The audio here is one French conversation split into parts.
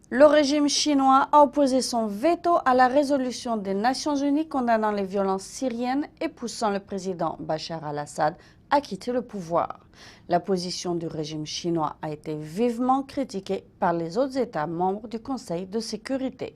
Le régime chinois a opposé son veto à la résolution des Nations Unies condamnant les violences syriennes et poussant le président Bachar al-Assad à quitter le pouvoir. La position du régime chinois a été vivement critiquée par les autres États membres du Conseil de sécurité.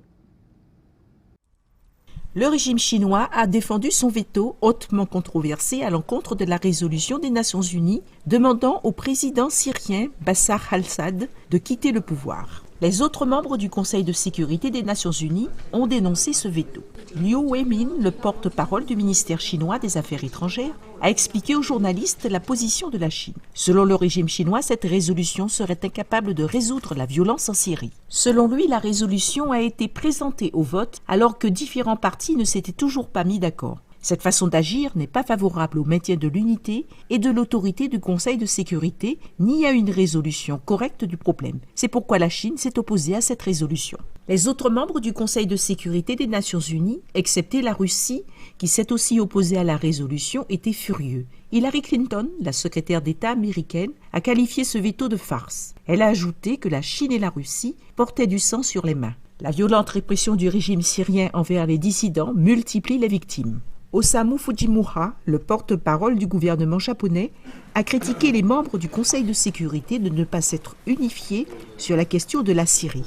Le régime chinois a défendu son veto hautement controversé à l'encontre de la résolution des Nations Unies demandant au président syrien Bachar al-Assad de quitter le pouvoir. Les autres membres du Conseil de sécurité des Nations Unies ont dénoncé ce veto. Liu Weimin, le porte-parole du ministère chinois des Affaires étrangères, a expliqué aux journalistes la position de la Chine. Selon le régime chinois, cette résolution serait incapable de résoudre la violence en Syrie. Selon lui, la résolution a été présentée au vote alors que différents partis ne s'étaient toujours pas mis d'accord. Cette façon d'agir n'est pas favorable au maintien de l'unité et de l'autorité du Conseil de sécurité, ni à une résolution correcte du problème. C'est pourquoi la Chine s'est opposée à cette résolution. Les autres membres du Conseil de sécurité des Nations Unies, excepté la Russie, qui s'est aussi opposée à la résolution, étaient furieux. Hillary Clinton, la secrétaire d'État américaine, a qualifié ce veto de farce. Elle a ajouté que la Chine et la Russie portaient du sang sur les mains. La violente répression du régime syrien envers les dissidents multiplie les victimes. Osamu Fujimura, le porte-parole du gouvernement japonais, a critiqué les membres du Conseil de sécurité de ne pas s'être unifiés sur la question de la Syrie.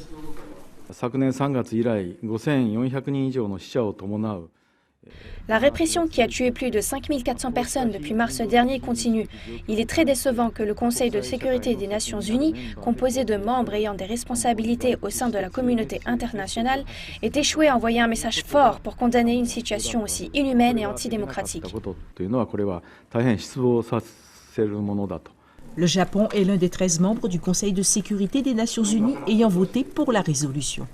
La répression qui a tué plus de 5400 personnes depuis mars dernier continue. Il est très décevant que le Conseil de sécurité des Nations Unies, composé de membres ayant des responsabilités au sein de la communauté internationale, ait échoué à envoyer un message fort pour condamner une situation aussi inhumaine et antidémocratique. Le Japon est l'un des 13 membres du Conseil de sécurité des Nations Unies ayant voté pour la résolution.